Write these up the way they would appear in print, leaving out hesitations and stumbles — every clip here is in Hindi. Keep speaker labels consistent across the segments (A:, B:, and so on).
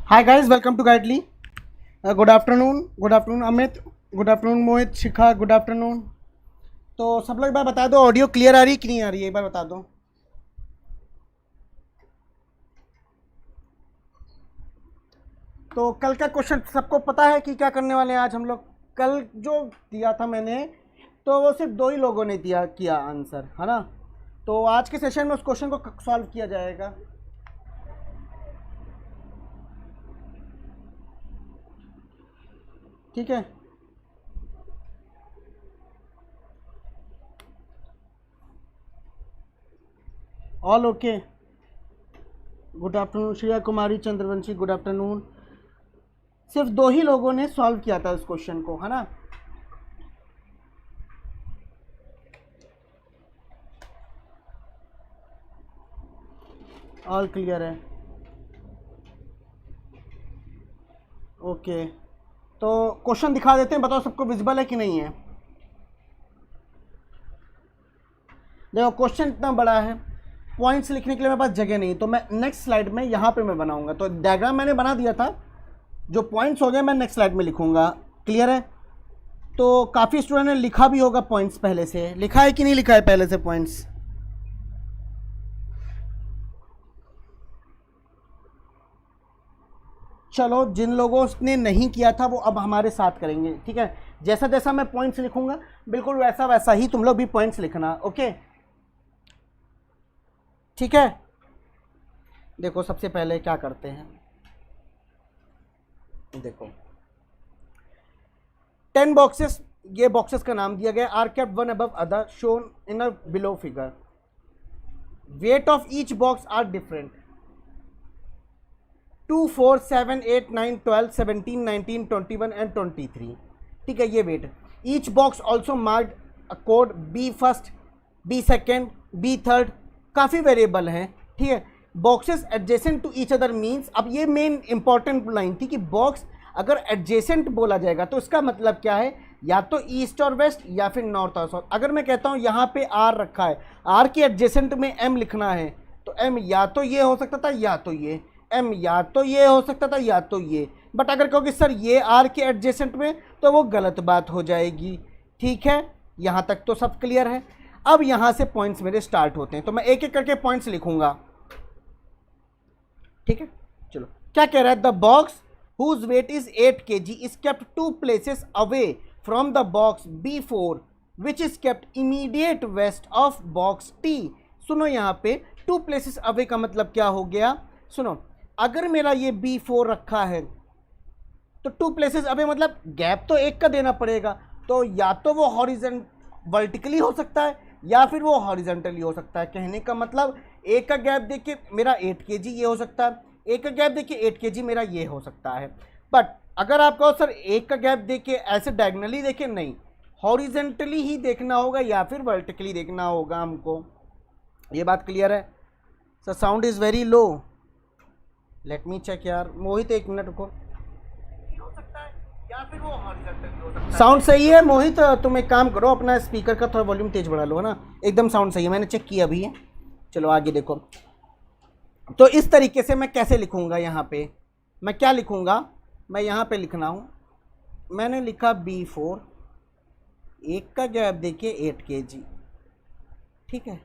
A: Hi guys, welcome to Guidely. Good afternoon Amit, good afternoon Mohit, Shikha, good afternoon. तो सब लोग एक बार बता दो, ऑडियो क्लियर आ रही है कि नहीं आ रही है, एक बार बता दो। तो कल का क्वेश्चन सबको पता है कि क्या करने वाले हैं आज हम लोग। कल जो दिया था मैंने, तो वो सिर्फ 2 ही लोगों ने दिया किया आंसर, है ना। तो आज के सेशन में उस क्वेश्चन को सॉल्व किया जाएगा। ठीक है, all okay. Good afternoon Shreya Kumari Chandravanshi, good afternoon. सिर्फ 2 ही लोगों ने सॉल्व किया था इस क्वेश्चन को, है ना। ऑल क्लियर है, ओके। तो क्वेश्चन दिखा देते हैं, बताओ सबको विजिबल है कि नहीं है। देखो क्वेश्चन इतना बड़ा है, पॉइंट्स लिखने के लिए मेरे पास जगह नहीं, तो मैं नेक्स्ट स्लाइड में यहाँ पे मैं बनाऊंगा। तो डायग्राम मैंने बना दिया था, जो पॉइंट्स हो गए मैं नेक्स्ट स्लाइड में लिखूंगा। क्लियर है। तो काफ़ी स्टूडेंट ने लिखा भी होगा पॉइंट्स, पहले से लिखा है कि नहीं लिखा है पहले से पॉइंट्स। चलो, जिन लोगों ने नहीं किया था वो अब हमारे साथ करेंगे, ठीक है। जैसा जैसा मैं पॉइंट्स लिखूंगा बिल्कुल वैसा वैसा ही तुम लोग भी पॉइंट्स लिखना, ओके। ठीक है। देखो सबसे पहले क्या करते हैं, देखो 10 बॉक्सेस, ये बॉक्सेस का नाम दिया गया, are kept one above other shown in a below figure. Weight of each box are different, 2, 4, 7, 8, 9, 12, 17, 19, 21 and 23। ठीक है, ये weight. Each box also marked a code B first, B second, B third, काफ़ी वेरिएबल हैं, ठीक है। Boxes adjacent to each other means, अब ये मेन इंपॉर्टेंट लाइन थी कि बॉक्स अगर एडजेसेंट बोला जाएगा तो इसका मतलब क्या है, या तो ईस्ट और वेस्ट या फिर नॉर्थ और साउथ। अगर मैं कहता हूँ यहाँ पे आर रखा है, आर के एडजेसेंट में एम लिखना है, तो एम या तो ये हो सकता था या तो ये, एम या तो ये हो सकता था या तो ये। बट अगर कहोगे सर ये आर के एडजेसेंट में, तो वो गलत बात हो जाएगी। ठीक है, यहाँ तक तो सब क्लियर है। अब यहाँ से पॉइंट्स मेरे स्टार्ट होते हैं, तो मैं एक एक करके पॉइंट्स लिखूंगा, ठीक है। चलो, क्या कह रहा है, the box whose weight is 8 kg is kept 2 places away from the box B4 which is kept immediate west of box T। सुनो, यहाँ पे 2 places अवे का मतलब क्या हो गया, सुनो। अगर मेरा ये B4 रखा है तो 2 places अवे मतलब गैप तो एक का देना पड़ेगा, तो या तो वो वर्टिकली हो सकता है या फिर वो हॉरिजॉन्टली हो सकता है। कहने का मतलब एक का गैप देखिए मेरा 8 kg ये हो सकता है, एक का गैप देखिए 8 kg मेरा ये हो सकता है। बट अगर आप कहो सर एक का गैप देखिए ऐसे डायगनली देखिए, नहीं, हॉरिजॉन्टली ही देखना होगा या फिर वर्टिकली देखना होगा हमको। ये बात क्लियर है। Sir sound is very low, let me check यार। मोहित एक मिनट रुको, हो सकता है या फिर वो हॉरिजॉन्टली हो सकता है। साउंड सही है मोहित, तुम एक काम करो, अपना स्पीकर का थोड़ा वॉल्यूम तेज बढ़ा लो, है ना। एकदम साउंड सही है, मैंने चेक किया अभी है। चलो आगे देखो। तो इस तरीके से मैं कैसे लिखूंगा, यहाँ पे मैं क्या लिखूंगा, मैं यहाँ पे लिखना हूँ, मैंने लिखा B4, एक का गैप देखिए 8 kg, ठीक है,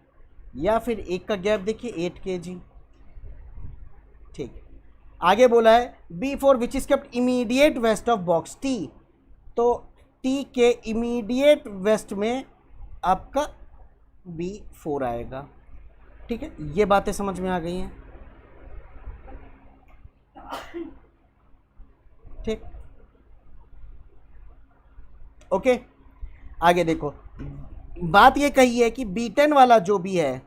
A: या फिर एक का गैप देखिए 8 kg, ठीक है। आगे बोला है B4 which is kept immediate west of box T, तो T के इमीडिएट वेस्ट में आपका B4 आएगा, ठीक है। ये बातें समझ में आ गई हैं, ठीक, ओके। आगे देखो, बात ये कही है कि B10 वाला जो भी है,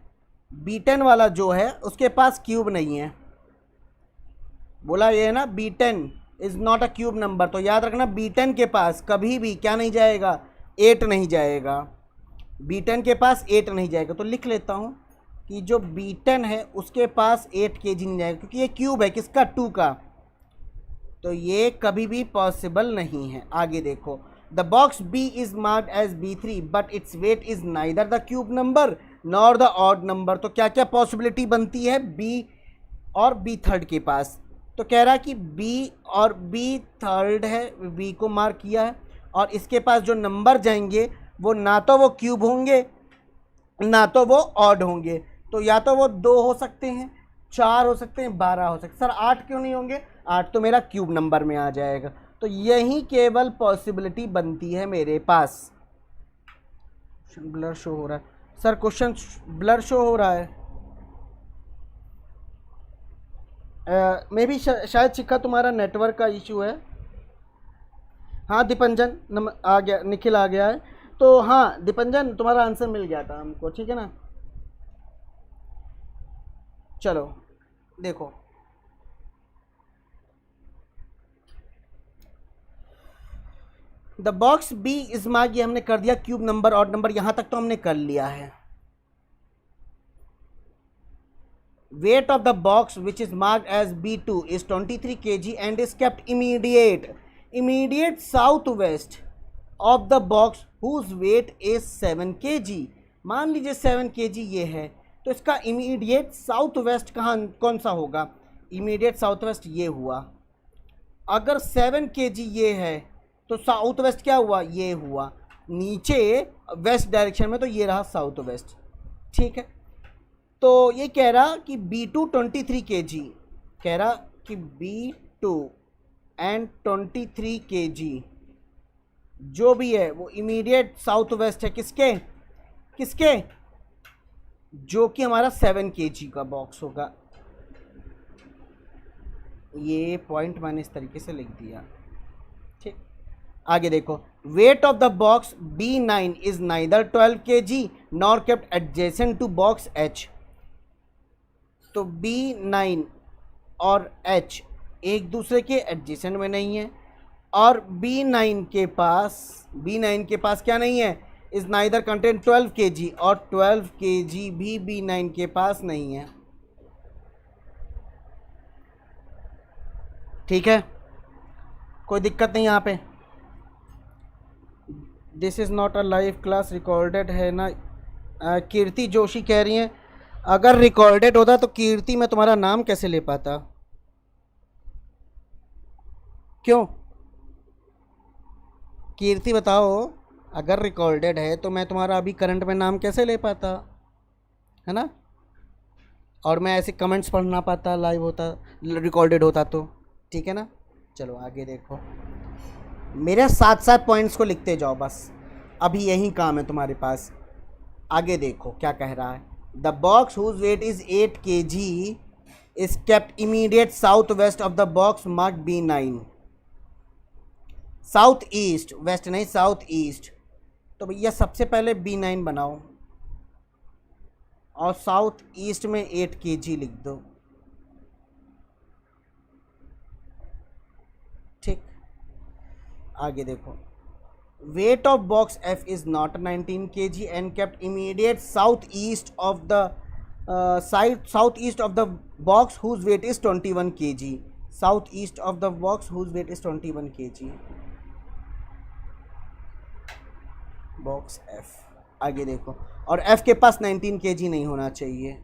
A: B10 वाला जो है उसके पास क्यूब नहीं है, बोला ये है ना, B10 is not a cube number. तो याद रखना B10 के पास कभी भी क्या नहीं जाएगा, 8 नहीं जाएगा, B10 के पास 8 नहीं जाएगा। तो लिख लेता हूँ कि जो B10 है उसके पास 8 kg नहीं जाएगा, क्योंकि ये क्यूब है किसका, 2 का, तो ये कभी भी पॉसिबल नहीं है। आगे देखो, the box B is marked as B3 but its weight is neither the cube number nor the odd number. तो क्या क्या पॉसिबिलिटी बनती है B और B3 के पास, तो कह रहा है कि बी और बी थर्ड है, बी को मार्क किया है, और इसके पास जो नंबर जाएंगे वो ना तो वो क्यूब होंगे ना तो वो ऑड होंगे। तो या तो वो 2 हो सकते हैं, 4 हो सकते हैं, 12 हो सकते हैं। सर 8 क्यों नहीं होंगे? 8 तो मेरा क्यूब नंबर में आ जाएगा। तो यही केवल पॉसिबिलिटी बनती है मेरे पास। ब्लर शो हो रहा है सर, क्वेश्चन ब्लर शो हो रहा है। मे भी शायद शिखा तुम्हारा नेटवर्क का इशू है। हाँ दीपंजन आ गया, निखिल आ गया है। तो हाँ दीपंजन, तुम्हारा आंसर मिल गया था हमको, ठीक है ना। चलो देखो, the box B is mark, ये हमने कर दिया क्यूब नंबर और नंबर, यहां तक तो हमने कर लिया है। Weight of the box which is marked as B2 is 23 kg and is kept immediate south west of the box whose weight is 7 kg। मान लीजिए 7 kg ये है, तो इसका इमीडिएट साउथ वेस्ट कहाँ कौन सा होगा? इमीडिएट साउथ वेस्ट ये हुआ। अगर 7 kg ये है तो साउथ वेस्ट क्या हुआ? ये हुआ। नीचे वेस्ट डायरेक्शन में तो ये रहा साउथ वेस्ट, ठीक है। तो ये कह रहा कि B2 23 kg, कह रहा कि B2 एंड 23 kg जो भी है वो इमीडिएट साउथ वेस्ट है किसके? किसके? जो कि हमारा 7 kg का बॉक्स होगा। ये पॉइंट मैंने इस तरीके से लिख दिया, ठीक। आगे देखो, weight of the box B9 is neither 12 kg nor kept adjacent to box H। तो B9 और H एक दूसरे के एडजेसेंट में नहीं है, और B9 के पास क्या नहीं है? इज नाइदर कंटेन 12 kg, और 12 kg भी B9 के पास नहीं है, ठीक है। कोई दिक्कत नहीं यहाँ पे। This is not a live class, recorded है ना। कीर्ति जोशी कह रही हैं अगर रिकॉर्डेड होता तो कीर्ति मैं तुम्हारा नाम कैसे ले पाता? क्यों कीर्ति बताओ, अगर रिकॉर्डेड है तो मैं तुम्हारा अभी करंट में नाम कैसे ले पाता, है ना? और मैं ऐसे कमेंट्स पढ़ ना पाता, लाइव होता, रिकॉर्डेड होता तो, ठीक है ना। चलो आगे देखो, मेरे साथ साथ पॉइंट्स को लिखते जाओ बस, अभी यही काम है तुम्हारे पास। आगे देखो क्या कह रहा है। The box whose weight is 8 kg is kept immediate south west of the box mark B9। South east, west नहीं साउथ ईस्ट। तो भैया सबसे पहले B9 बनाओ और साउथ ईस्ट में 8 kg लिख दो, ठीक। आगे देखो, weight of box F is not 19 kg and kept immediate southeast of the southeast of the box whose weight is 21 kg। southeast of the box whose weight is 21 kg, box F। आगे देखो, और F के पास 19 kg नहीं होना चाहिए।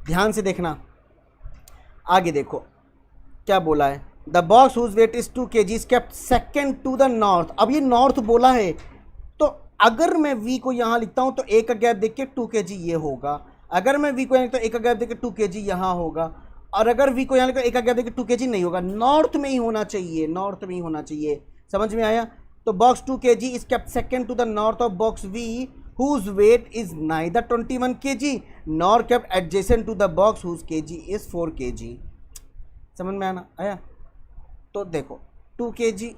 A: ध्यान से देखना, आगे देखो क्या बोला है। The box whose weight is 2 kg kept second to the north. अब ये नॉर्थ बोला है, तो अगर मैं V को यहाँ लिखता हूँ तो एक का गैप देख के 2 kg ये होगा। अगर मैं V को यहाँ लिखता हूँ एक का गैप देख के 2 kg यहाँ होगा, और अगर V को यहाँ लिखता हूँ एक का गैप देख के 2 kg नहीं होगा। नॉर्थ में ही होना चाहिए, नॉर्थ में ही होना चाहिए। समझ में आया? तो box 2 kg is kept second to the north of box V whose weight is neither 21 kg nor kept adjacent to the box whose kg is 4 kg। समझ में आया? तो देखो 2 kg,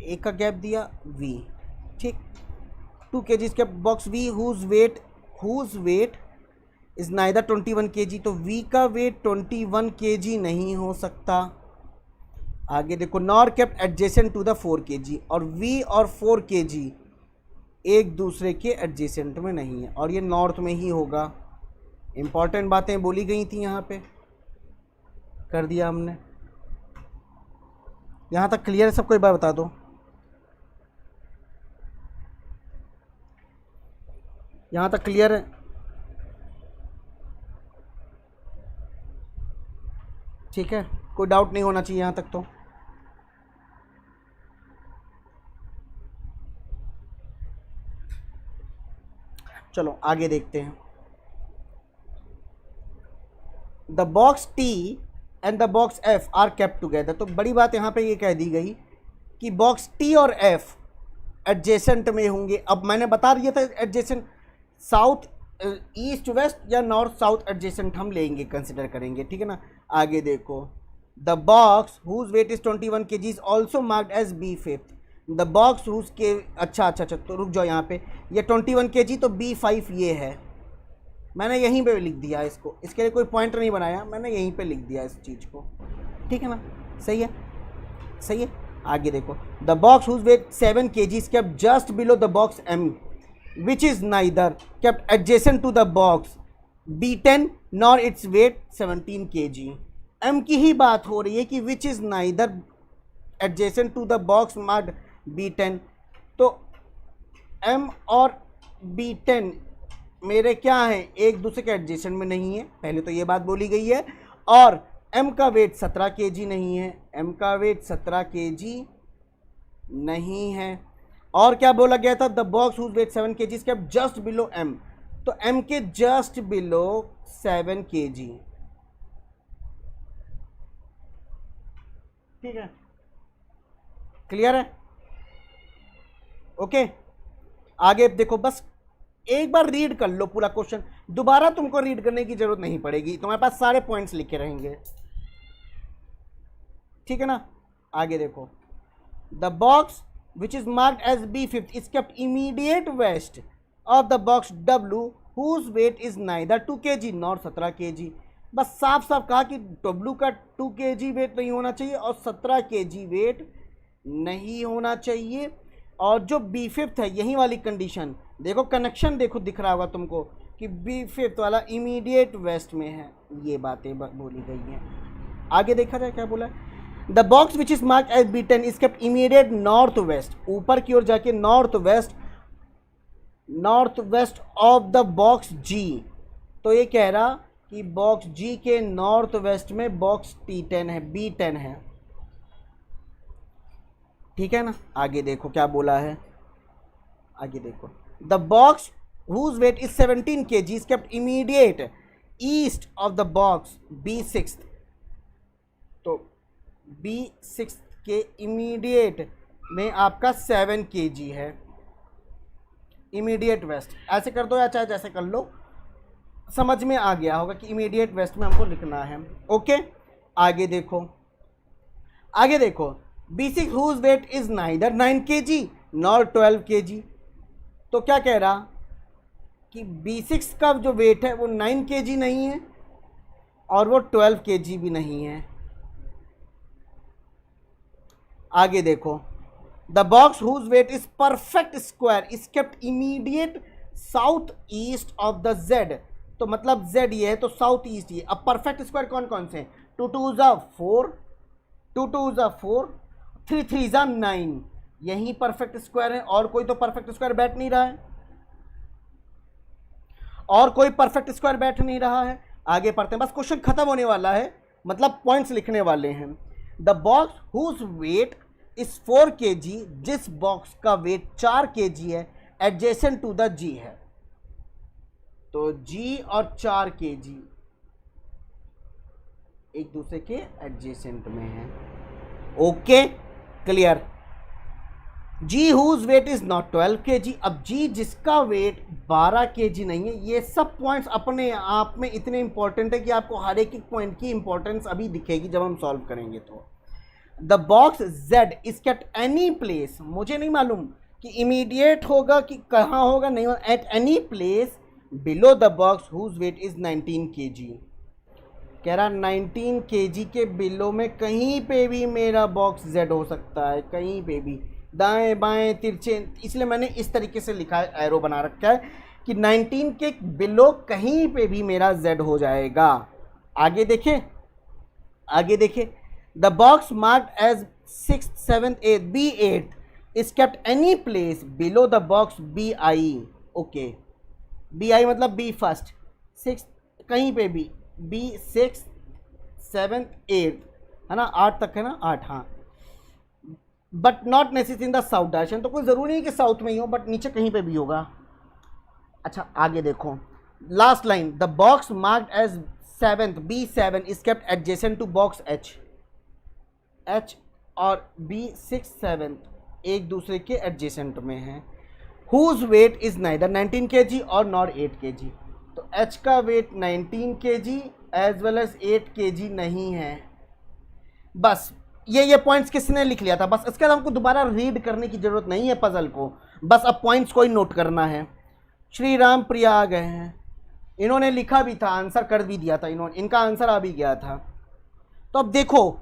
A: एक का गैप दिया V, ठीक। 2 kg इसके box V whose weight is neither 21 kg, तो V का वेट 21 kg नहीं हो सकता। आगे देखो, nor kept adjacent to the 4 kg, और V और 4 kg एक दूसरे के एडजेसेंट में नहीं है, और ये नॉर्थ में ही होगा। इंपॉर्टेंट बातें बोली गई थी यहाँ पे, कर दिया हमने। यहाँ तक क्लियर है सबको? एक बार बता दो। यहाँ तक क्लियर है? ठीक है, कोई डाउट नहीं होना चाहिए यहाँ तक तो। चलो आगे देखते हैं। The box T and the box F R kept together. तो बड़ी बात यहाँ पे ये कह दी गई कि बॉक्स टी और एफ एडजेसेंट में होंगे। अब मैंने बता दिया था एडजेसेंट साउथ ईस्ट वेस्ट या नॉर्थ साउथ एडजेसेंट हम लेंगे, कंसिडर करेंगे, ठीक है ना। आगे देखो, the box whose weight is 21 kg is also marked as B5। The box whose के अच्छा, तो रुक जाओ यहाँ पे, ये 21 kg तो B5 ये है, मैंने यहीं पे लिख दिया इसको, इसके लिए कोई पॉइंट नहीं बनाया, मैंने यहीं पे लिख दिया इस चीज़ को, ठीक है ना। सही है, सही है। आगे देखो, the box whose weight 7 kg is kept just below the box M which is neither kept adjacent to the box B10 nor its weight 17 kg। M की ही बात हो रही है कि which is neither adjacent to the box marked B10। तो M और B10 मेरे क्या हैं, एक दूसरे के एडजेसेंट में नहीं है, पहले तो ये बात बोली गई है। और M का वेट 17 kg नहीं है, M का वेट 17 kg नहीं है। और क्या बोला गया था, the box whose weight 7 kg kept just below M। तो M के जस्ट बिलो 7 kg, ठीक है, क्लियर है, ओके। आगे देखो, बस एक बार रीड कर लो पूरा क्वेश्चन, दोबारा तुमको रीड करने की जरूरत नहीं पड़ेगी, तुम्हारे पास सारे पॉइंट्स लिखे रहेंगे, ठीक है ना। आगे देखो, the box which is marked as B5 is kept immediate west of the box W whose weight is neither 2 kg nor 17 kg। बस साफ साफ कहा कि W का 2 kg वेट नहीं होना चाहिए और 17 kg वेट नहीं होना चाहिए। और जो B5 है, यही वाली कंडीशन देखो, कनेक्शन देखो दिख रहा होगा तुमको कि B5 वाला इमीडिएट वेस्ट में है, ये बातें बोली गई हैं। आगे देखा जाए क्या बोला, the box which is mark as B10 is kept immediate north west, ऊपर की ओर जाके north west of the box G। तो ये कह रहा कि बॉक्स G के नॉर्थ वेस्ट में बॉक्स T10 है, B10 है, ठीक है ना। आगे देखो क्या बोला है, आगे देखो, the box whose weight is 17 kg is kept immediate east of the box B6। तो B6 के इमीडिएट में आपका 7 kg है, इमीडिएट वेस्ट, ऐसे कर दो या चाहे जैसे कर लो, समझ में आ गया होगा कि इमीडिएट वेस्ट में हमको लिखना है, ओके। आगे देखो, आगे देखो, B6 whose weight is neither 9 kg nor 12 kg। तो क्या कह रहा कि B6 का जो वेट है वो 9 kg नहीं है और वो 12 kg भी नहीं है। आगे देखो, the box whose weight is perfect square is kept immediate south east of the Z। तो मतलब Z ये है तो साउथ ईस्ट ये। अब परफेक्ट स्क्वायर कौन कौन से हैं, 2 2 4, 2 2 4, 3 3 9, यही परफेक्ट स्क्वायर है, और कोई तो परफेक्ट स्क्वायर बैठ नहीं रहा है, और कोई परफेक्ट स्क्वायर बैठ नहीं रहा है। आगे पढ़ते हैं, बस क्वेश्चन खत्म होने वाला है, मतलब पॉइंट्स लिखने वाले हैं। The box whose weight is 4 kg, जिस बॉक्स का वेट 4 kg है, एडजेसेंट टू द G है। तो G और 4 kg एक दूसरे के एडजेसेंट में है, okay, clear. G whose weight is not 12 kg। अब G जिसका वेट 12 kg नहीं है, ये सब पॉइंट्स अपने आप में इतने इंपॉर्टेंट है कि आपको हर एक पॉइंट की इंपॉर्टेंस अभी दिखेगी जब हम सॉल्व करेंगे। तो the box Z is kept any place, मुझे नहीं मालूम कि इमीडिएट होगा कि कहाँ होगा, नहीं होगा, at any place below the box whose weight is 19 kg। कह रहा 19 kg के बिलो में कहीं पे भी मेरा बॉक्स Z हो सकता है, कहीं पे भी, दाएं बाएं तिरछे, इसलिए मैंने इस तरीके से लिखा है, एरो बना रखा है कि 19 के बिलो कहीं पे भी मेरा Z हो जाएगा। आगे देखें, आगे देखें, the box marked as 6th 7th 8th B8 is kept any place below the box BI। Okay, BI मतलब B1st 6th, कहीं पे भी B6 7th 8th, है ना, 8 तक है ना, 8, हाँ, but not necessary in the south direction, तो कोई ज़रूरी नहीं कि साउथ में ही हो, बट नीचे कहीं पे भी होगा। अच्छा आगे देखो, last line, the box marked as 7th B7 is kept adjacent to box H और B6 7th एक दूसरे के एडजेसेंट में हैं, whose weight is neither 19 kg और नॉट 8 kg। तो H का weight 19 kg as well as 8 kg नहीं है। बस ये पॉइंट्स किसने लिख लिया था, बस इसके बाद हमको दोबारा रीड करने की जरूरत नहीं है पजल को, बस अब पॉइंट्स को ही नोट करना है। श्री राम प्रिया आ गए हैं, इन्होंने लिखा भी था, आंसर कर भी दिया था इन्होंने, इनका आंसर आ भी गया था। तो अब देखो,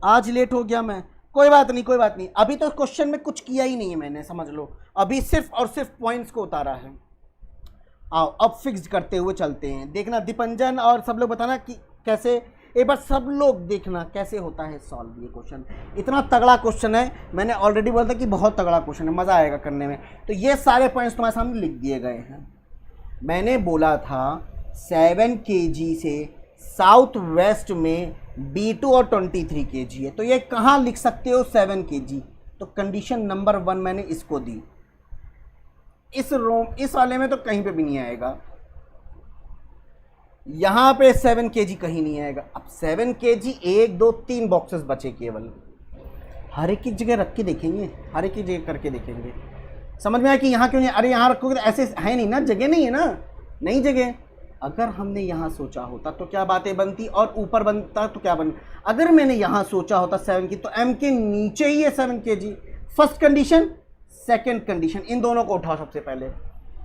A: आज लेट हो गया मैं, कोई बात नहीं कोई बात नहीं, अभी तो क्वेश्चन में कुछ किया ही नहीं है मैंने, समझ लो, अभी सिर्फ और सिर्फ पॉइंट्स को उतारा है। आओ अब फिक्स करते हुए चलते हैं, देखना दीपंजन और सब लोग बताना कि कैसे, एक बार सब लोग देखना कैसे होता है सॉल्व ये क्वेश्चन। इतना तगड़ा क्वेश्चन है, मैंने ऑलरेडी बोला था कि बहुत तगड़ा क्वेश्चन है, मज़ा आएगा करने में। तो ये सारे पॉइंट्स तुम्हारे सामने लिख दिए गए हैं। मैंने बोला था 7 kg से साउथ वेस्ट में B2 और 23 kg है, तो ये कहाँ लिख सकते हो 7 kg, तो कंडीशन नंबर 1 मैंने इसको दी। इस वाले में तो कहीं पे भी नहीं आएगा, यहां पे 7 kg कहीं नहीं आएगा। अब 7 kg 1 2 3 बॉक्सेस बचे केवल, हर एक की जगह रख के देखेंगे, हर एक की जगह करके देखेंगे, समझ में आया कि यहाँ क्यों नहीं, अरे यहाँ रखोगे तो ऐसे है नहीं ना, जगह नहीं है ना, नई जगह। अगर हमने यहाँ सोचा होता तो क्या बातें बनती, और ऊपर बनता तो क्या बन, अगर मैंने यहाँ सोचा होता 7 की, तो M के नीचे ही है 7 kg। First condition, second condition, इन दोनों को उठाओ सबसे पहले,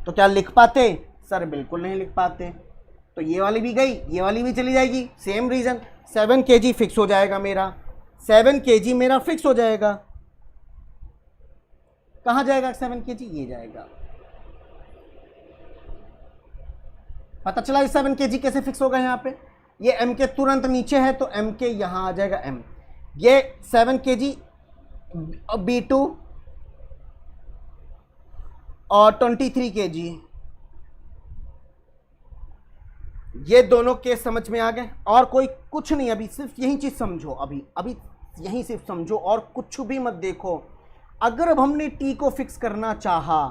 A: तो क्या लिख पाते सर, बिल्कुल नहीं लिख पाते। तो ये वाली भी गई, ये वाली भी चली जाएगी, सेम रीज़न, 7 kg फिक्स हो जाएगा मेरा, 7 kg मेरा फिक्स हो जाएगा। कहाँ जाएगा 7 kg, ये जाएगा। पता चला इस 7 kg कैसे फिक्स होगा, यहाँ पे ये M के तुरंत नीचे है, तो M के यहाँ आ जाएगा M, ये 7 kg B2 और 23 kg, ये दोनों केस समझ में आ गए, और कोई कुछ नहीं, अभी सिर्फ यही चीज़ समझो, अभी यही सिर्फ समझो और कुछ भी मत देखो। अगर अब हमने टी को फिक्स करना चाहा,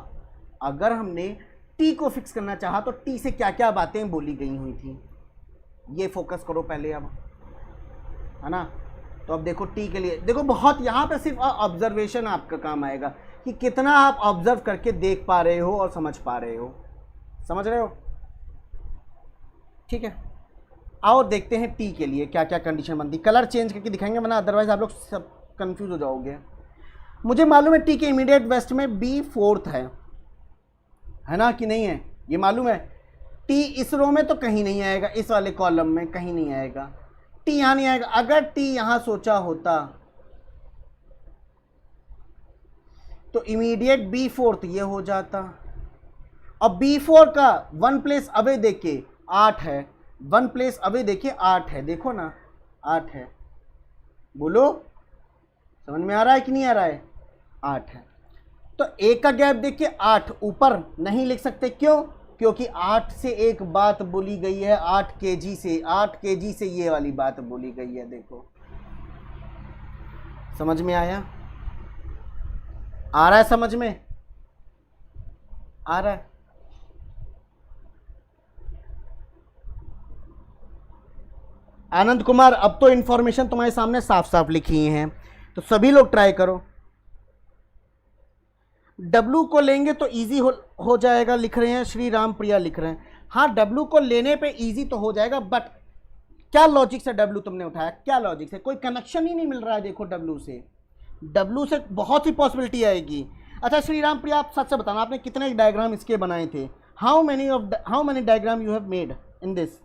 A: अगर हमने टी को फिक्स करना चाहा, तो टी से क्या क्या बातें बोली गई हुई थी, ये फोकस करो पहले अब, है ना। तो अब देखो टी के लिए, देखो बहुत यहाँ पे सिर्फ ऑब्जर्वेशन आपका काम आएगा कि कितना आप ऑब्जर्व करके देख पा रहे हो और समझ पा रहे हो, समझ रहे हो, ठीक है। आओ देखते हैं टी के लिए क्या क्या कंडीशन बनती, कलर चेंज करके दिखाएंगे, वरना अदरवाइज आप लोग सब कंफ्यूज हो जाओगे। मुझे मालूम है टी के इमीडिएट वेस्ट में B4 है ना कि नहीं है, ये मालूम है। टी इस रो में तो कहीं नहीं आएगा, इस वाले कॉलम में कहीं नहीं आएगा, टी यहाँ नहीं आएगा। अगर टी यहाँ सोचा होता तो इमीडिएट B4 ये हो जाता। अब B4 का 1 प्लेस अवे देखे 8 है, 1 प्लेस अवे देखिए 8 है, देखो ना 8 है, बोलो समझ में आ रहा है कि नहीं आ रहा है, 8 है। तो एक का गैप देखिए 8, ऊपर नहीं लिख सकते, क्यों, क्योंकि 8 से एक बात बोली गई है, 8 kg से, 8 kg से ये वाली बात बोली गई है, देखो समझ में आया, आ रहा है समझ में आ रहा है। आनंद कुमार, अब तो इंफॉर्मेशन तुम्हारे सामने साफ साफ लिखी हैं, तो सभी लोग ट्राई करो। W को लेंगे तो इजी हो जाएगा, लिख रहे हैं श्री राम प्रिया, लिख रहे हैं हाँ, W को लेने पे इजी तो हो जाएगा, बट क्या लॉजिक से W तुमने उठाया, क्या लॉजिक से, कोई कनेक्शन ही नहीं मिल रहा है। देखो W से बहुत ही पॉसिबिलिटी आएगी। अच्छा श्री राम प्रिया, आप सच से बताना, आपने कितने डायग्राम इसके बनाए थे, how many diagram you have made in this.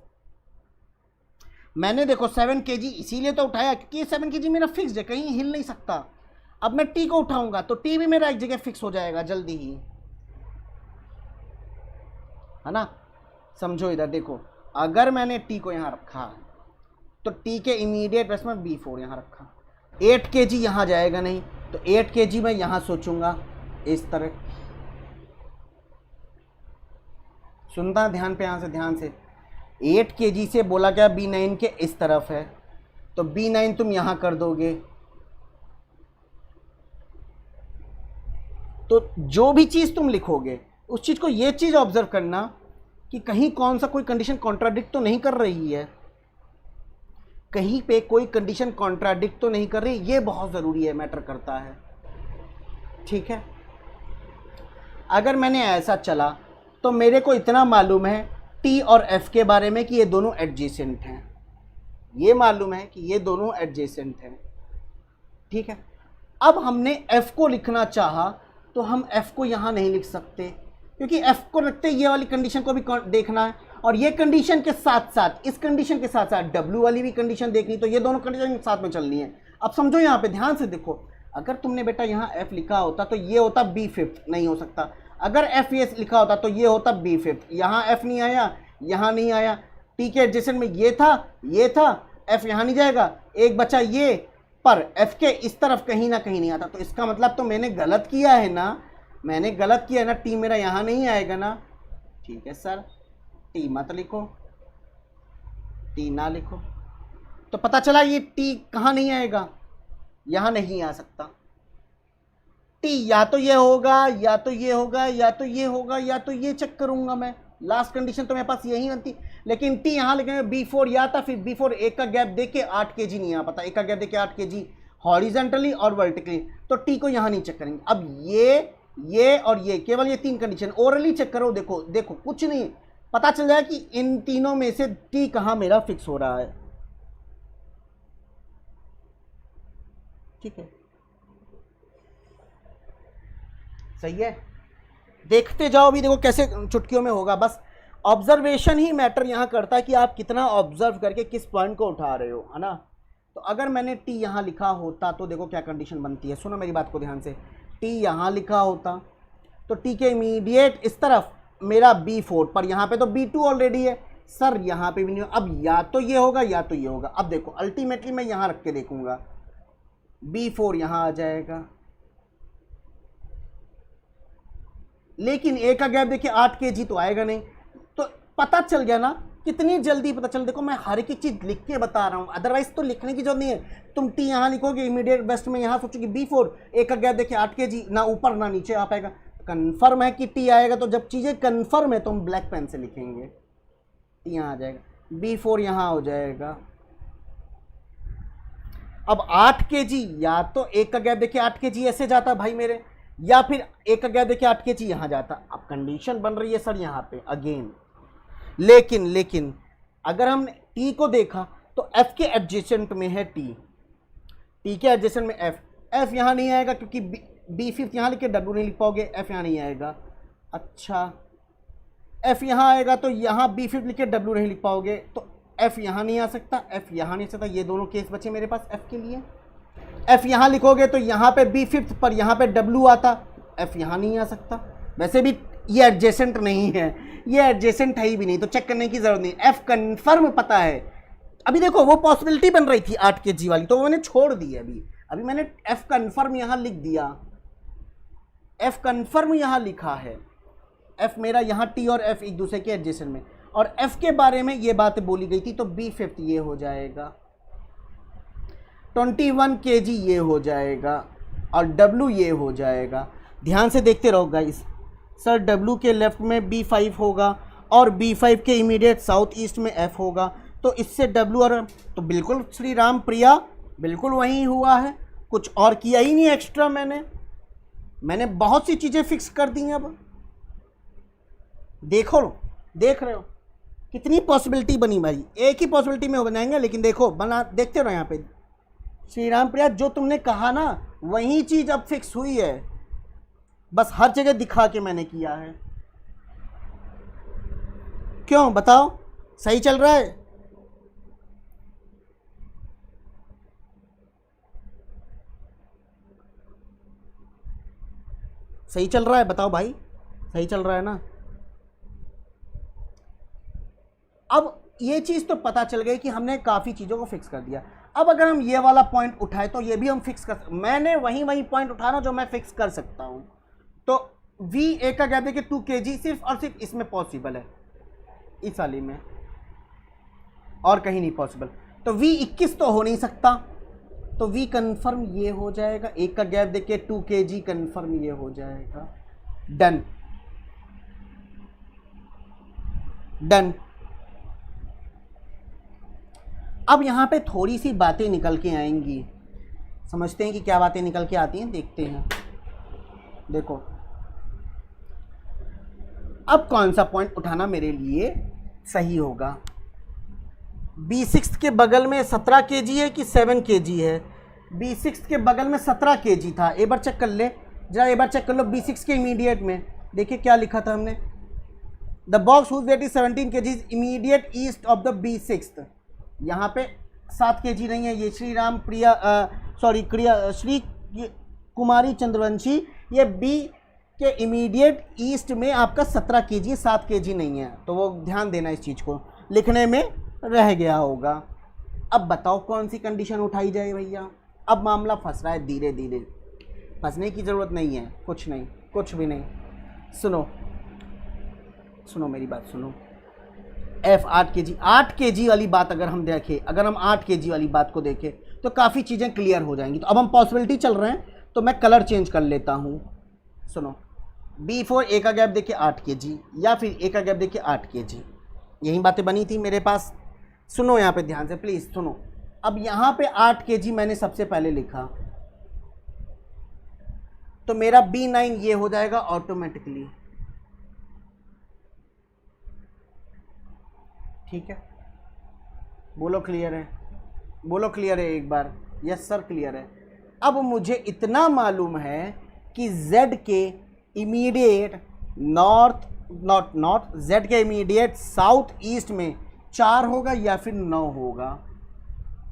A: मैंने देखो 7 kg इसीलिए तो उठाया क्योंकि 7 kg मेरा फिक्स है, कहीं हिल नहीं सकता। अब मैं टी को उठाऊंगा तो टी भी मेरा एक जगह फिक्स हो जाएगा जल्दी ही, है ना। समझो इधर देखो, अगर मैंने टी को यहाँ रखा तो टी के इमीडिएट वेस्ट में B4 यहाँ रखा, 8 kg यहाँ जाएगा नहीं, तो 8 kg मैं यहाँ सोचूंगा इस तरह, सुनता ध्यान पे, यहाँ से ध्यान से, 8 kg से बोला गया B9 के इस तरफ है, तो B9 तुम यहां कर दोगे। तो जो भी चीज तुम लिखोगे उस चीज को, ये चीज ऑब्जर्व करना कि कहीं कौन सा कोई कंडीशन कॉन्ट्राडिक्ट तो नहीं कर रही है, कहीं पे कोई कंडीशन कॉन्ट्राडिक्ट तो नहीं कर रही। ये बहुत जरूरी है, मैटर करता है। ठीक है, अगर मैंने ऐसा चला तो मेरे को इतना मालूम है T और F के बारे में कि ये दोनों एडजेसेंट हैं, ये मालूम है कि ये दोनों एडजेसेंट हैं। ठीक है, अब हमने F को लिखना चाहा तो हम F को यहां नहीं लिख सकते, क्योंकि F को रखते ये वाली कंडीशन को भी देखना है, और ये कंडीशन के साथ साथ, इस कंडीशन के साथ साथ W वाली भी कंडीशन देखनी, तो ये दोनों कंडीशन साथ में चलनी है। अब समझो, यहाँ पे ध्यान से देखो, अगर तुमने बेटा यहाँ F लिखा होता तो ये होता B5, नहीं हो सकता। अगर F ये लिखा होता तो ये होता B5, यहाँ F नहीं आया, यहाँ नहीं आया, T के एडजेसेंट में ये था, F यहाँ नहीं जाएगा, एक बचा ये, पर F के इस तरफ कहीं ना कहीं नहीं आता। तो इसका मतलब तो मैंने गलत किया है ना, मैंने गलत किया है ना, T मेरा यहाँ नहीं आएगा ना। ठीक है सर, T मत लिखो, T ना लिखो। तो पता चला ये T कहाँ नहीं आएगा, यहाँ नहीं आ सकता। T या तो ये होगा, या तो ये होगा, या तो ये होगा, या तो ये चेक करूंगा मैं। लास्ट कंडीशन तो मेरे पास यही बनती, लेकिन T यहाँ लिखेंगे B4 या था, फिर B4 एक का गैप देके 8 kg नहीं आ पाता, एक का गैप देके 8 kg हॉरिजेंटली और वर्टिकली, तो T को यहाँ नहीं चेक करेंगे। अब ये और ये, केवल ये तीन कंडीशन ओरली चेक करो। देखो देखो, कुछ नहीं, पता चल जाए कि इन तीनों में से T कहाँ मेरा फिक्स हो रहा है। ठीक है, सही है, देखते जाओ। अभी देखो कैसे चुटकियों में होगा। बस ऑब्जर्वेशन ही मैटर यहां करता है कि आप कितना ऑब्जर्व करके किस पॉइंट को उठा रहे हो, है ना। तो अगर मैंने T यहां लिखा होता तो देखो क्या कंडीशन बनती है, सुनो मेरी बात को ध्यान से। T यहां लिखा होता तो T के इमीडिएट इस तरफ मेरा B4, पर यहां पे तो B2 ऑलरेडी है सर, यहां पे भी नहीं। अब या तो ये होगा या तो ये होगा। अब देखो अल्टीमेटली मैं यहां रख के देखूंगा, B4 यहां आ जाएगा, लेकिन एक का गैप देखिए 8 kg तो आएगा नहीं। तो पता चल गया ना, कितनी जल्दी पता चल। देखो मैं हर एक चीज लिख के बता रहा हूं, अदरवाइज तो लिखने की जरूरत नहीं है। तुम T यहां लिखोगे, इमीडिएट बेस्ट में यहां सोचोगे B4, एक का गैप देखिए 8 kg, ना ऊपर ना नीचे आ पाएगा। कंफर्म है कि T आएगा, तो जब चीजें कंफर्म है तो हम ब्लैक पेन से लिखेंगे, T यहां आ जाएगा, B4 यहां हो जाएगा। अब 8 kg, या तो एक का गैप देखिए 8 kg ऐसे जाता भाई मेरे, या फिर एक का गैप देखिए 8 kg यहां जाता। अब कंडीशन बन रही है सर यहां पे अगेन, लेकिन अगर हमने T को देखा तो F के एडजेसेंट में है T के एडजेसेंट में F यहां नहीं आएगा, क्योंकि B5 यहां लिख के W नहीं लिख पाओगे, F यहां नहीं आएगा। अच्छा, F यहां आएगा तो यहां B5 लिख के W नहीं लिख पाओगे, तो F यहां नहीं आ सकता, F यहां नहीं आ सकता। ये दोनों केस बचे मेरे पास F के लिए। F यहां लिखोगे तो यहां पे B5 पर यहां पे W आता, F यहां नहीं आ सकता। वैसे भी ये एडजेसेंट नहीं है, ये एडजेसेंट है ही भी नहीं, तो चेक करने की जरूरत नहीं। F कंफर्म पता है। अभी देखो वो पॉसिबिलिटी बन रही थी 8 kg वाली, तो वो मैंने छोड़ दी है। अभी मैंने F कंफर्म यहां लिख दिया, F कंफर्म यहां लिखा है। F मेरा यहां T और F एक दूसरे के एडजेसेंट में, और F के बारे में ये बात बोली गई थी, तो B5 ये हो जाएगा, 21 kg ये हो जाएगा, और W ये हो जाएगा। ध्यान से देखते रहो गाइस। सर W के लेफ्ट में B5 होगा, और B5 के इमीडिएट साउथ ईस्ट में F होगा, तो इससे W और, तो बिल्कुल श्री राम प्रिया, बिल्कुल वही हुआ है, कुछ और किया ही नहीं एक्स्ट्रा। मैंने बहुत सी चीज़ें फिक्स कर दी हैं। अब देखो, देख रहे हो कितनी पॉसिबिलिटी बनी भाई। एक ही पॉसिबिलिटी में बनाएंगे, लेकिन देखो बना, देखते रहो यहाँ पे। श्री राम प्रिया, जो तुमने कहा ना वही चीज अब फिक्स हुई है, बस हर जगह दिखा के मैंने किया है। क्यों बताओ, सही चल रहा है? सही चल रहा है, बताओ भाई, सही चल रहा है ना। अब ये चीज तो पता चल गई कि हमने काफी चीजों को फिक्स कर दिया। अब अगर हम ये वाला पॉइंट उठाए तो ये भी हम फिक्स कर, मैंने वही पॉइंट उठाना जो मैं फिक्स कर सकता हूं। तो V एक का गैप देखिए 2 kg सिर्फ और सिर्फ इसमें पॉसिबल है, इस वाली में, और कहीं नहीं पॉसिबल। तो V21 तो हो नहीं सकता, तो V कन्फर्म ये हो जाएगा, एक का गैप देके 2 kg कन्फर्म ये हो जाएगा। Done done. अब यहां पे थोड़ी सी बातें निकल के आएंगी, समझते हैं कि क्या बातें निकल के आती हैं, देखते हैं। देखो अब कौन सा पॉइंट उठाना मेरे लिए सही होगा। B6 के बगल में 17 kg है कि 7 kg है? B6 के बगल में 17 kg था। एक बार चेक कर ले जरा, एक बार चेक कर लो B6 के इमीडिएट में, देखिए क्या लिखा था हमने। The box whose weight is 17 kg immediate east of the B6। यहाँ पे 7 kg नहीं है, ये श्री राम प्रिया श्री कुमारी चंद्रवंशी, ये B के इमीडिएट ईस्ट में आपका 17 kg, 7 kg नहीं है। तो वो ध्यान देना, इस चीज़ को लिखने में रह गया होगा। अब बताओ कौन सी कंडीशन उठाई जाए भैया। अब मामला फंस रहा है धीरे धीरे, फंसने की ज़रूरत नहीं है, कुछ नहीं, कुछ भी नहीं। सुनो सुनो मेरी बात सुनो। F 8 kg, 8 kg वाली बात अगर हम देखें, अगर हम 8 kg वाली बात को देखें तो काफ़ी चीज़ें क्लियर हो जाएंगी। तो अब हम पॉसिबिलिटी चल रहे हैं, तो मैं कलर चेंज कर लेता हूँ। सुनो, B4 ए का गैप देखिए 8 kg, या फिर ए का गैप देखिए 8 kg, यही बातें बनी थी मेरे पास। सुनो यहाँ पे ध्यान से प्लीज़ सुनो। अब यहाँ पे 8 kg मैंने सबसे पहले लिखा, तो मेरा B9 ये हो जाएगा ऑटोमेटिकली, ठीक है? बोलो क्लियर है, बोलो क्लियर है एक बार। यस सर क्लियर है। अब मुझे इतना मालूम है कि Z के इमीडिएट नॉर्थ Z के इमीडिएट साउथ ईस्ट में 4 होगा या फिर 9 होगा,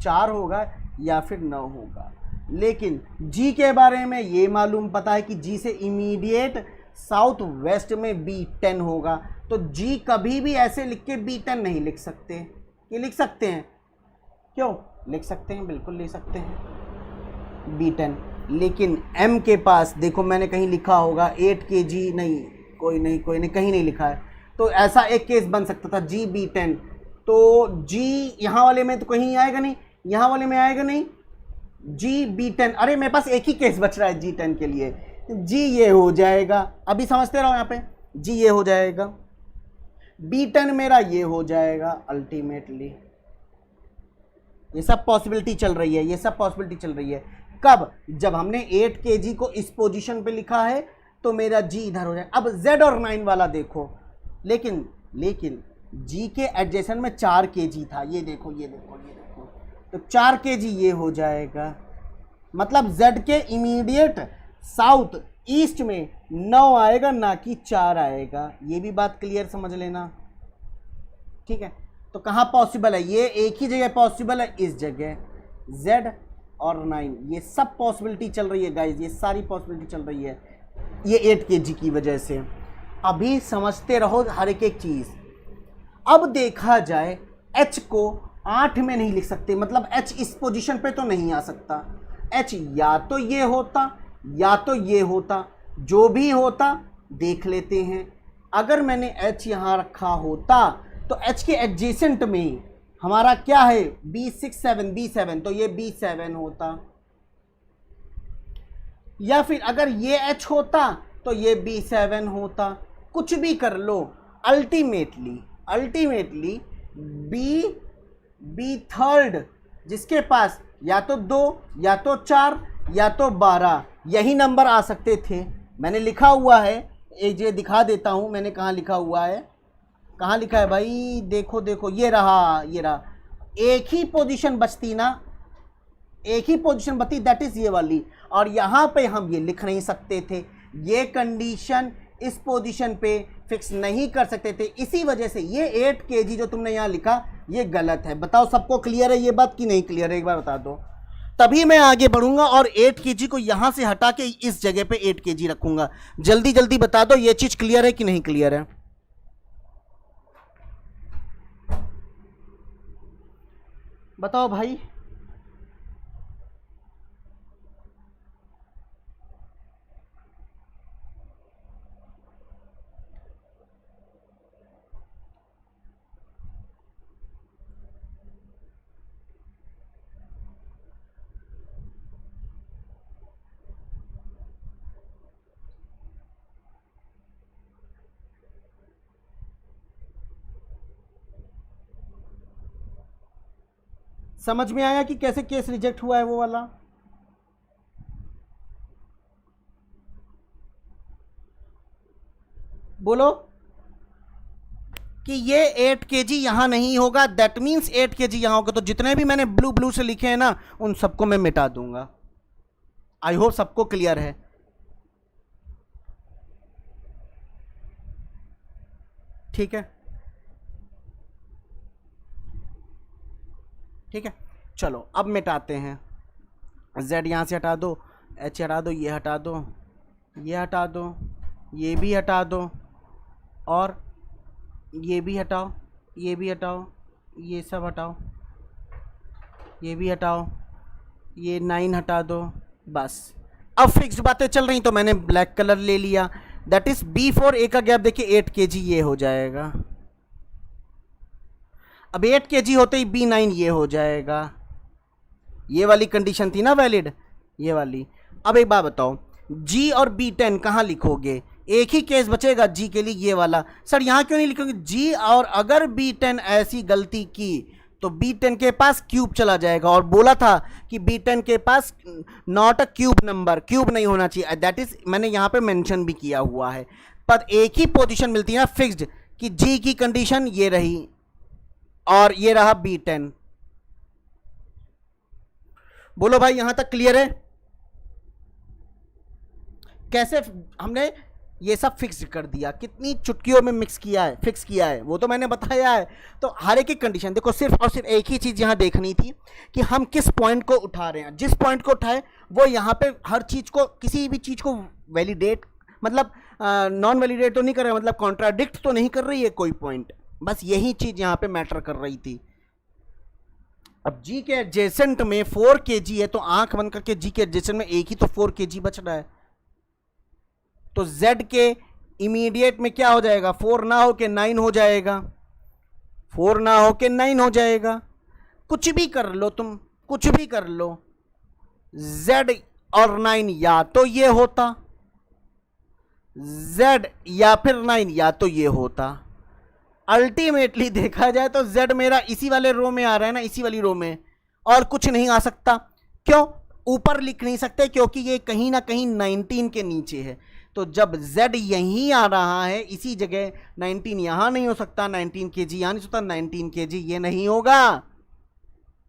A: 4 होगा या फिर 9 होगा। लेकिन G के बारे में ये मालूम पता है कि G से इमीडिएट साउथ वेस्ट में B10 होगा। तो G कभी भी ऐसे लिख के B10 नहीं लिख सकते, ये लिख सकते हैं? क्यों लिख सकते हैं, बिल्कुल ले सकते हैं B10। लेकिन M के पास देखो मैंने कहीं लिखा होगा 8 kg, नहीं कोई नहीं कहीं नहीं लिखा है। तो ऐसा एक केस बन सकता था G B10, तो G यहाँ वाले में तो कहीं आएगा नहीं, यहाँ वाले में आएगा नहीं, G B10। अरे मेरे पास एक ही केस बच रहा है G10 के लिए, G ये हो जाएगा, अभी समझते रहो यहाँ पे, G ये हो जाएगा, B10 मेरा ये हो जाएगा अल्टीमेटली। ये सब पॉसिबिलिटी चल रही है, ये सब पॉसिबिलिटी चल रही है। कब? जब हमने 8 kg को इस पोजीशन पे लिखा है तो मेरा G इधर हो जाए। अब Z और 9 वाला देखो, लेकिन G के एडजेसेंट में 4 kg था, ये देखो ये देखो ये देखो, तो 4 kg ये हो जाएगा। मतलब Z के इमीडिएट साउथ ईस्ट में 9 आएगा ना कि 4 आएगा। ये भी बात क्लियर समझ लेना, ठीक है? तो कहाँ पॉसिबल है? ये एक ही जगह पॉसिबल है, इस जगह Z और 9, ये सब पॉसिबिलिटी चल रही है गाइज, ये सारी पॉसिबिलिटी चल रही है ये 8 kg की वजह से। अभी समझते रहो हर एक चीज़। अब देखा जाए H को 8 में नहीं लिख सकते, मतलब H इस पोजीशन पे तो नहीं आ सकता। H या तो ये होता या तो ये होता, जो भी होता देख लेते हैं। अगर मैंने H यहाँ रखा होता तो H के एडजेसेंट में हमारा क्या है B7, तो ये B7 होता, या फिर अगर ये H होता तो ये B7 होता। कुछ भी कर लो, अल्टीमेटली बी थर्ड जिसके पास या तो 2 या तो 4 या तो 12 यही नंबर आ सकते थे। मैंने लिखा हुआ है, एक ये दिखा देता हूँ मैंने कहाँ लिखा हुआ है, कहाँ लिखा है भाई, देखो देखो ये रहा, ये रहा। एक ही पोजीशन बचती ना, एक ही पोजीशन बचती, दैट इज ये वाली। और यहाँ पे हम ये लिख नहीं सकते थे, ये कंडीशन इस पोजीशन पे फिक्स नहीं कर सकते थे, इसी वजह से ये 8 kg जो तुमने यहाँ लिखा ये गलत है। बताओ सबको क्लियर है ये बात कि नहीं क्लियर है? एक बार बता दो, तभी मैं आगे बढ़ूंगा और 8 kg को यहाँ से हटा के इस जगह पे 8 kg रखूंगा। जल्दी जल्दी बता दो ये चीज क्लियर है कि नहीं क्लियर है? बताओ भाई। समझ में आया कि कैसे केस रिजेक्ट हुआ है वो वाला? बोलो कि ये 8 kg यहां नहीं होगा, दैट मीन्स 8 kg यहां होगा। तो जितने भी मैंने ब्लू ब्लू से लिखे हैं ना, उन सबको मैं मिटा दूंगा। आई होप सबको क्लियर है। ठीक है, ठीक है, चलो अब मिटाते हैं। z यहां से हटा दो, h हटा दो, ये हटा दो, ये हटा दो, ये भी हटा दो, और ये भी हटाओ, ये भी हटाओ, ये सब हटाओ, ये भी हटाओ, ये 9 हटा दो। बस अब फिक्स्ड बातें चल रही, तो मैंने ब्लैक कलर ले लिया। दैट इज B4, ए का गैप देखिए 8 kg ये हो जाएगा। अब 8 kg होते ही B9 ये हो जाएगा। ये वाली कंडीशन थी ना वैलिड, ये वाली। अब एक बात बताओ, G और B10 कहाँ लिखोगे? एक ही केस बचेगा G के लिए, ये वाला। सर यहाँ क्यों नहीं लिखोगे G? और अगर B10 ऐसी गलती की तो B10 के पास क्यूब चला जाएगा, और बोला था कि B10 के पास not a cube number, cube नहीं होना चाहिए। दैट इज मैंने यहाँ पे मेंशन भी किया हुआ है। पर एक ही पोजीशन मिलती है ना फिक्स्ड, कि G की कंडीशन ये रही और ये रहा B10। बोलो भाई यहां तक क्लियर है? कैसे हमने ये सब फिक्स कर दिया, कितनी चुटकियों में मिक्स किया है, फिक्स किया है, वो तो मैंने बताया है। तो हर एक कंडीशन देखो, सिर्फ और सिर्फ एक ही चीज़ यहाँ देखनी थी कि हम किस पॉइंट को उठा रहे हैं। जिस पॉइंट को उठाए वो यहाँ पे हर चीज़ को, किसी भी चीज़ को वैलिडेट, मतलब नॉन वैलिडेट तो नहीं कर रहे, मतलब कॉन्ट्राडिक्ट तो नहीं कर रही है कोई पॉइंट। बस यही चीज़ यहाँ पे मैटर कर रही थी। अब G के एडजेसेंट में 4 kg है, तो आंख बंद करके G के एडजेसेंट में एक ही तो 4 kg बच रहा है। तो Z के इमीडिएट में क्या हो जाएगा? 4 ना हो के 9 हो जाएगा, 4 ना हो के 9 हो जाएगा। कुछ भी कर लो तुम, कुछ भी कर लो, Z और 9 या तो ये होता, Z या फिर 9 या तो ये होता। अल्टीमेटली देखा जाए तो Z मेरा इसी वाले रो में आ रहा है ना, इसी वाली रो में, और कुछ नहीं आ सकता। क्यों? ऊपर लिख नहीं सकते, क्योंकि ये कहीं ना कहीं 19 के नीचे है। तो जब Z यहीं आ रहा है इसी जगह, 19 यहां नहीं हो सकता, 19 kg यहां नहीं हो सकता, 19 kg ये नहीं होगा।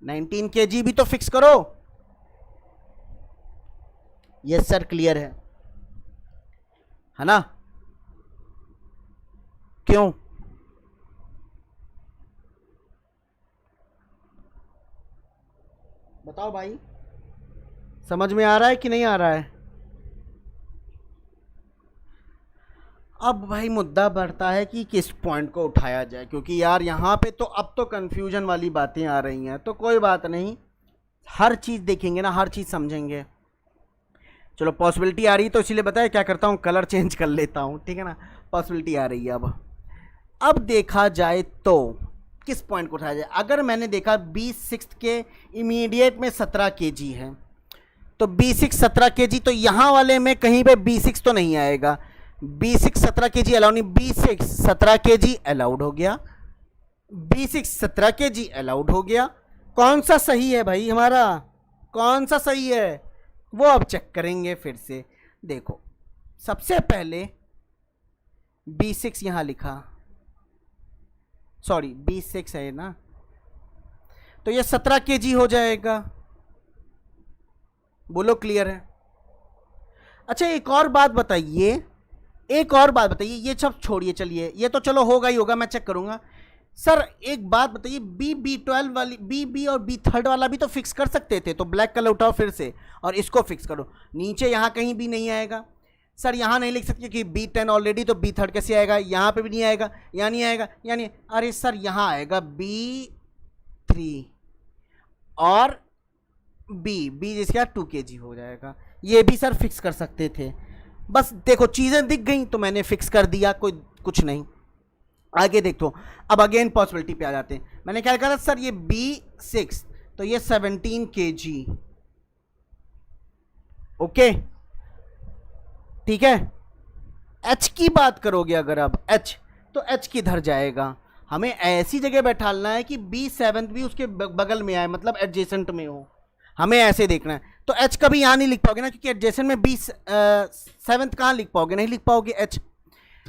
A: 19 kg भी तो फिक्स करो। यस सर, क्लियर है ना? क्यों? बताओ भाई, समझ में आ रहा है कि नहीं आ रहा है? अब भाई मुद्दा बढ़ता है कि किस पॉइंट को उठाया जाए, क्योंकि यार यहाँ पे तो अब तो कंफ्यूजन वाली बातें आ रही हैं। तो कोई बात नहीं, हर चीज़ देखेंगे ना, हर चीज़ समझेंगे। चलो पॉसिबिलिटी आ रही है तो इसीलिए बताया क्या करता हूँ, कलर चेंज कर लेता हूँ, ठीक है ना? पॉसिबिलिटी आ रही है। अब देखा जाए तो किस पॉइंट को उठाया जाए। अगर मैंने देखा B6 के इमीडिएट में 17 kg है, तो B6 17 kg, तो यहाँ वाले में कहीं पे B6 तो नहीं आएगा। B6 17 kg अलाउड नहीं, B6 17 kg अलाउड हो गया, B6 17 kg अलाउड हो गया। कौन सा सही है भाई हमारा, कौन सा सही है वो अब चेक करेंगे फिर से। देखो सबसे पहले B6 यहां लिखा, सॉरी B6 है ना, तो ये 17 kg हो जाएगा। बोलो क्लियर है? अच्छा एक और बात बताइए, एक और बात बताइए, ये सब छोड़िए, चलिए ये तो चलो होगा ही होगा, मैं चेक करूंगा। सर एक बात बताइए, B12 वाली, B और B3 वाला भी तो फिक्स कर सकते थे। तो ब्लैक कलर उठाओ फिर से और इसको फिक्स करो। नीचे यहाँ कहीं भी नहीं आएगा। सर यहाँ नहीं लिख सकते कि B10 ऑलरेडी, तो B3 कैसे आएगा? यहाँ पे भी नहीं आएगा, यहाँ नहीं आएगा, यानी अरे सर यहाँ आएगा B3 और B जिसका 2 kg हो जाएगा। ये भी सर फिक्स कर सकते थे। बस देखो चीज़ें दिख गई तो मैंने फिक्स कर दिया, कोई कुछ नहीं। आगे देखो, अब अगेन पॉसिबिलिटी पे आ जाते हैं। मैंने क्या कहा सर ये B6, तो ये 17 kg, ओके ठीक है। H की बात करोगे अगर, अब H, तो H किधर जाएगा? हमें ऐसी जगह बैठालना है कि B7 भी उसके बगल में आए, मतलब एडजेसेंट में हो, हमें ऐसे देखना है। तो H कभी यहाँ नहीं लिख पाओगे ना, क्योंकि एडजेसेंट में B7 कहाँ लिख पाओगे, नहीं लिख पाओगे।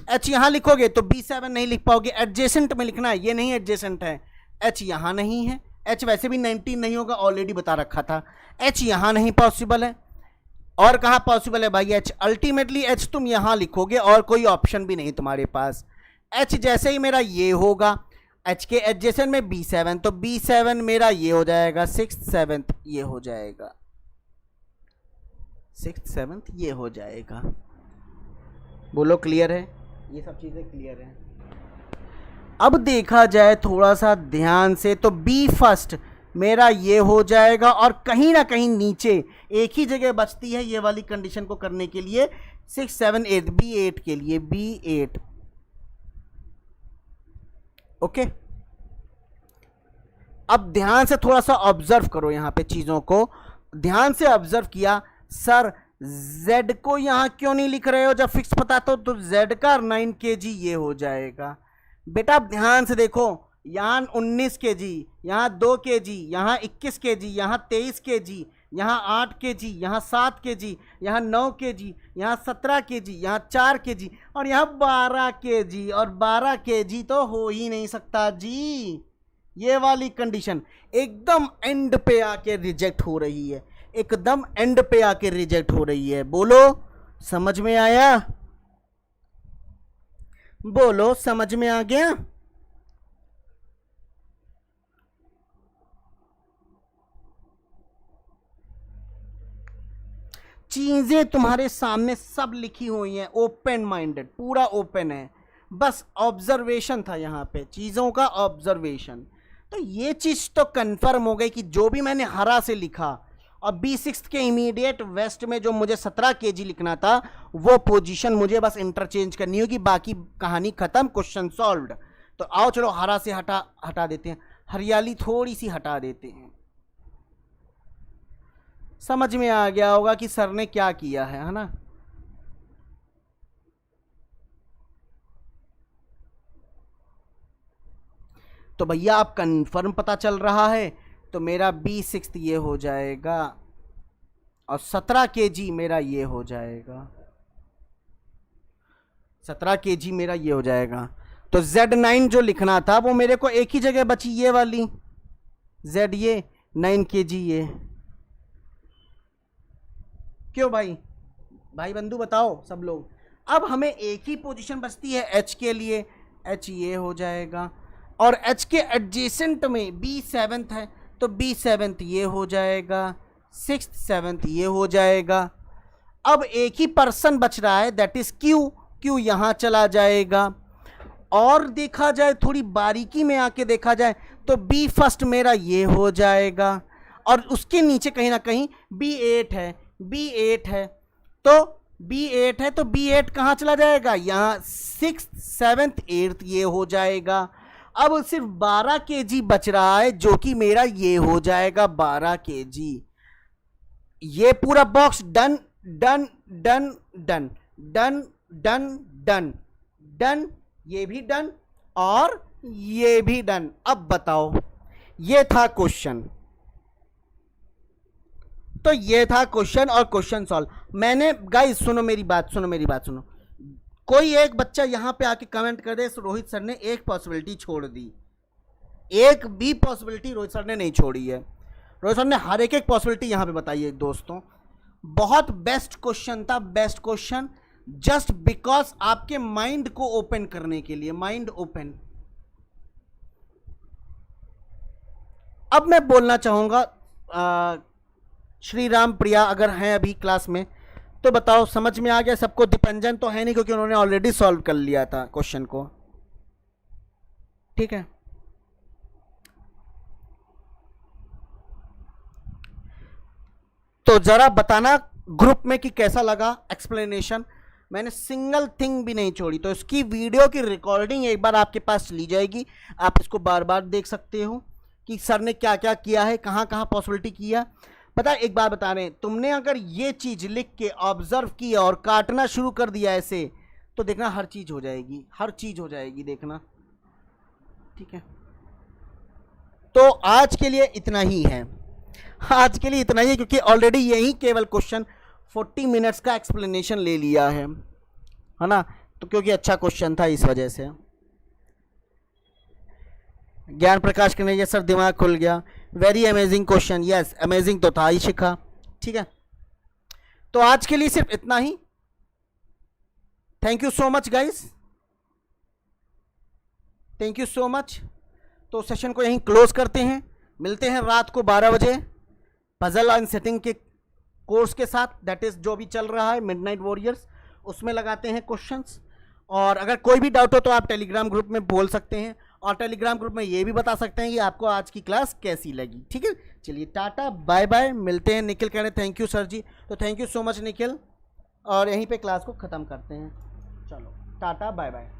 A: H यहाँ लिखोगे तो B7 नहीं लिख पाओगे, एडजेसेंट में लिखना है, ये नहीं एडजेसेंट है। H यहाँ नहीं है, H वैसे भी 19 नहीं होगा, ऑलरेडी बता रखा था। H यहाँ नहीं पॉसिबल है, और कहाँ पॉसिबल है भाई H? अल्टीमेटली H तुम यहाँ लिखोगे और कोई ऑप्शन भी नहीं तुम्हारे पास। H जैसे ही मेरा ये होगा, H के एडजेसेंट में B7, तो B7 मेरा ये हो जाएगा 6th 7th, ये हो जाएगा 6th 7th, ये हो जाएगा। बोलो क्लियर है? ये सब चीजें क्लियर है। अब देखा जाए थोड़ा सा ध्यान से, तो B फर्स्ट मेरा ये हो जाएगा, और कहीं ना कहीं नीचे एक ही जगह बचती है ये वाली कंडीशन को करने के लिए, 6 7 8, B8 के लिए, B8। ओके, अब ध्यान से थोड़ा सा ऑब्जर्व करो, यहां पे चीजों को ध्यान से ऑब्जर्व किया। सर Z को यहां क्यों नहीं लिख रहे हो जब फिक्स पता तो Z का 9 kg ये हो जाएगा। बेटा आप ध्यान से देखो, यहाँ 19 kg, यहाँ 2 kg, यहाँ 21 kg, यहाँ 23 kg, यहाँ 8 kg, यहाँ 7 kg, यहाँ 9 kg, यहाँ 17 kg, यहाँ 4 kg, और यहाँ 12 kg, और 12 kg तो हो ही नहीं सकता जी। ये वाली कंडीशन एकदम एंड पे आके रिजेक्ट हो रही है, एकदम एंड पे आके रिजेक्ट हो रही है। बोलो समझ में आया? बोलो समझ में आ गया? चीजें तुम्हारे सामने सब लिखी हुई हैं, ओपन माइंडेड, पूरा ओपन है, बस ऑब्जर्वेशन था यहाँ पे, चीजों का ऑब्जर्वेशन। तो ये चीज तो कंफर्म हो गई कि जो भी मैंने हरा से लिखा, और B6 के इमीडिएट वेस्ट में जो मुझे 17 kg लिखना था, वो पोजीशन मुझे बस इंटरचेंज करनी होगी, बाकी कहानी खत्म, क्वेश्चन सॉल्व्ड। तो आओ चलो हरा से हटा देते हैं, हरियाली थोड़ी सी हटा देते हैं। समझ में आ गया होगा कि सर ने क्या किया है ना? तो भैया आप कंफर्म पता चल रहा है, तो मेरा B6 ये हो जाएगा, और 17 kg मेरा ये हो जाएगा, 17 kg मेरा ये हो जाएगा। तो Z9 जो लिखना था वो मेरे को एक ही जगह बची, ये वाली Z, ये 9 kg ये। क्यों भाई बंधु बताओ सब लोग। अब हमें एक ही पोजीशन बचती है H के लिए, H ये हो जाएगा, और H के एडजेसेंट में B7 है, तो B7 ये हो जाएगा, 6th 7th ये हो जाएगा। अब एक ही पर्सन बच रहा है, दैट इज Q यहाँ चला जाएगा। और देखा जाए थोड़ी बारीकी में आके देखा जाए तो B फर्स्ट मेरा ये हो जाएगा, और उसके नीचे कहीं ना कहीं B8 है, तो B8 कहाँ चला जाएगा, यहाँ 6th 7th 8th ये हो जाएगा। अब सिर्फ 12 kg बच रहा है, जो कि मेरा ये हो जाएगा 12 kg। ये पूरा box done done done done done done done done, ये भी डन और ये भी डन। अब बताओ, ये था क्वेश्चन, तो ये था क्वेश्चन और क्वेश्चन सॉल्व। मैंने गाइस सुनो मेरी बात सुनो, कोई एक बच्चा यहां पे आके कमेंट कर दे रोहित सर ने एक पॉसिबिलिटी छोड़ दी, एक भी पॉसिबिलिटी रोहित सर ने नहीं छोड़ी है। रोहित सर ने हर एक पॉसिबिलिटी यहां पे बताई है दोस्तों। बहुत बेस्ट क्वेश्चन था, बेस्ट क्वेश्चन, जस्ट बिकॉज आपके माइंड को ओपन करने के लिए, माइंड ओपन। अब मैं बोलना चाहूंगा श्री राम प्रिया अगर हैं अभी क्लास में, तो बताओ समझ में आ गया सबको? दीपंजन तो है नहीं क्योंकि उन्होंने ऑलरेडी सॉल्व कर लिया था क्वेश्चन को, ठीक है। तो जरा बताना ग्रुप में कि कैसा लगा एक्सप्लेनेशन। मैंने सिंगल थिंग भी नहीं छोड़ी, तो इसकी वीडियो की रिकॉर्डिंग एक बार आपके पास ली जाएगी, आप इसको बार बार देख सकते हो कि सर ने क्या क्या किया है, कहाँ कहाँ पॉसिबिलिटी किया। पता है एक बार बता रहे हैं, तुमने अगर ये चीज लिख के ऑब्जर्व किया और काटना शुरू कर दिया ऐसे, तो देखना हर चीज हो जाएगी, हर चीज हो जाएगी, देखना, ठीक है, तो आज के लिए इतना ही है, आज के लिए इतना ही है, क्योंकि ऑलरेडी यही केवल क्वेश्चन 40 मिनट्स का एक्सप्लेनेशन ले लिया है ना, तो क्योंकि अच्छा क्वेश्चन था इस वजह से। ज्ञान प्रकाश कन्हैया सर, दिमाग खुल गया, very amazing question, yes amazing तो था ही शिखा। ठीक है, तो आज के लिए सिर्फ इतना ही। Thank you so much guys, thank you so much. तो सेशन को यहीं क्लोज करते हैं, मिलते हैं रात को 12 बजे पजल एंड सेटिंग के कोर्स के साथ, दैट इज जो भी चल रहा है मिडनाइट वॉरियर्स, उसमें लगाते हैं क्वेश्चंस। और अगर कोई भी डाउट हो तो आप टेलीग्राम ग्रुप में बोल सकते हैं, और टेलीग्राम ग्रुप में ये भी बता सकते हैं कि आपको आज की क्लास कैसी लगी। ठीक है, चलिए टाटा बाय बाय, मिलते हैं। निखिल कह रहे थैंक यू सर जी, तो thank you so much Nikhil, और यहीं पे क्लास को ख़त्म करते हैं। चलो टाटा बाय बाय।